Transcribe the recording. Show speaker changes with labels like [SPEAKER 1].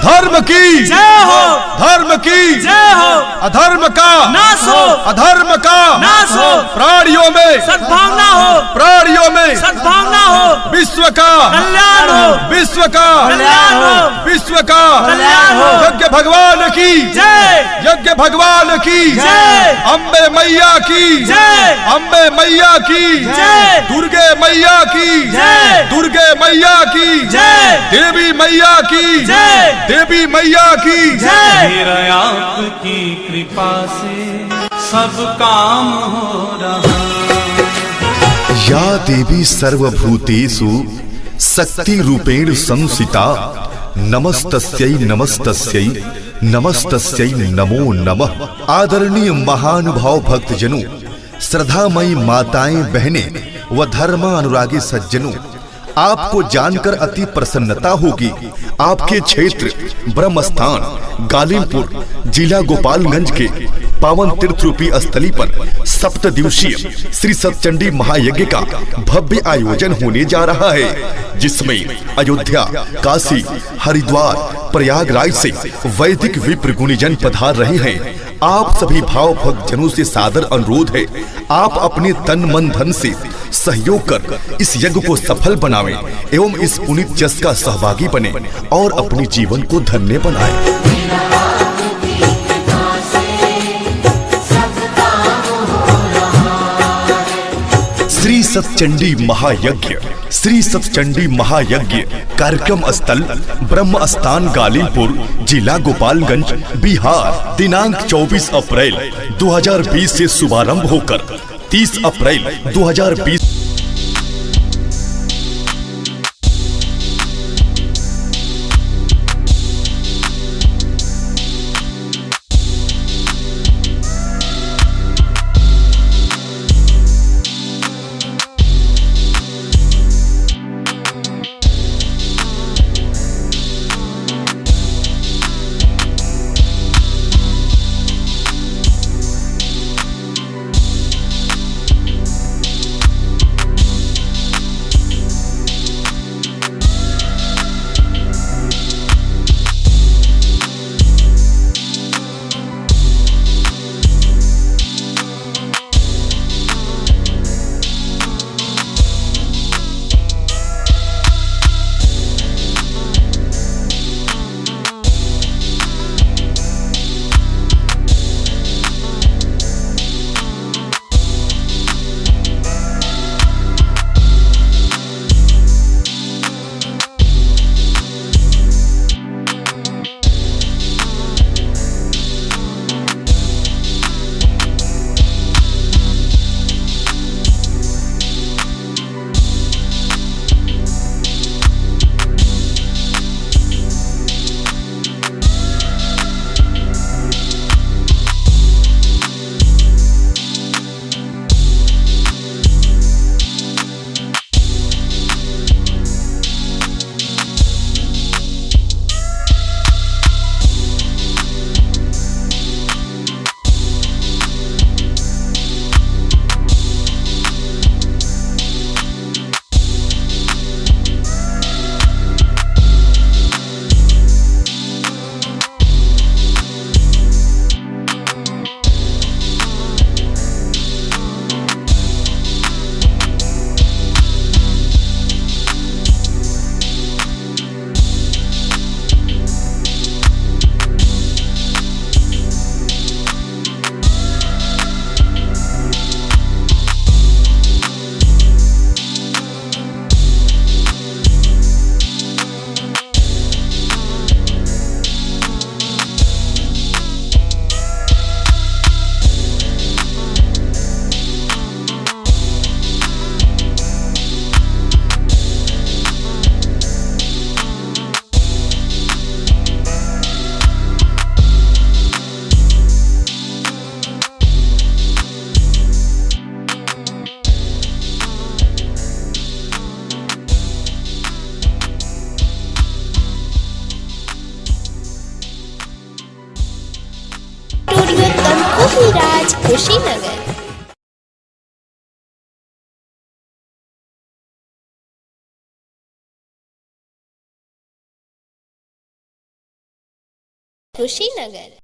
[SPEAKER 1] धर्म की
[SPEAKER 2] जय हो,
[SPEAKER 1] धर्म की
[SPEAKER 2] जय हो,
[SPEAKER 1] अधर्म का
[SPEAKER 2] नाश हो,
[SPEAKER 1] अधर्म का
[SPEAKER 2] नाश हो,
[SPEAKER 1] प्राणियों में
[SPEAKER 2] सद्भावना हो,
[SPEAKER 1] प्राणियों में
[SPEAKER 2] सद्भावना हो,
[SPEAKER 1] विश्व का
[SPEAKER 2] कल्याण हो,
[SPEAKER 1] विश्व का
[SPEAKER 2] कल्याण हो,
[SPEAKER 1] विश्व का
[SPEAKER 2] कल्याण हो।
[SPEAKER 1] यज्ञ भगवान की
[SPEAKER 2] जय,
[SPEAKER 1] यज्ञ भगवान की
[SPEAKER 2] जय,
[SPEAKER 1] अम्बे मैया की
[SPEAKER 2] जय,
[SPEAKER 1] अम्बे मैया की
[SPEAKER 2] जय,
[SPEAKER 1] दुर्गे मैया की
[SPEAKER 2] जय,
[SPEAKER 1] दुर्गे मैया की
[SPEAKER 2] जय,
[SPEAKER 1] देवी मैया की
[SPEAKER 2] जय,
[SPEAKER 1] देवी मैया की
[SPEAKER 2] जय।
[SPEAKER 3] मेरा आपकी कृपा से सब काम हो रहा।
[SPEAKER 1] या देवी सर्वभूतेषु शक्ति रूपेण संस्थिता नमस्तस्यै नमस्तस्यै नमस्तस्यै नमो नमः। आदरणीय महानुभाव भक्तजनों, श्रद्धामयी माताएं बहनें व धर्मानुरागी सज्जनों, आपको जानकर अति प्रसन्नता होगी। आपके क्षेत्र ब्रह्मस्थान गालिमपुर जिला गोपालगंज के पावन तीर्थ रूपी स्थली पर 7 दिवसीय श्री सतचंडी महायज्ञ का भव्य आयोजन होने जा रहा है, जिसमें अयोध्या, काशी, हरिद्वार, प्रयागराज से वैदिक विप्र गुणीजन पधार रहे हैं। आप सभी भाव भक्त जनों से सादर अनुरोध है, आप अपने तन मन धन से सहयोग कर इस यज्ञ को सफल बनावें एवं इस पुनीत जस का सहभागी बने और अपने जीवन को धन्य बनाएं। श्री सतचंडी महायज्ञ श्री सतचंडी महायज्ञ कार्यक्रम स्थल ब्रह्मस्थान गालिमपुर जिला गोपालगंज बिहार। दिनांक 24 अप्रैल 2020 से शुभारंभ होकर 30 अप्रैल 2020
[SPEAKER 4] राज कुशीनगर। कुशीनगर।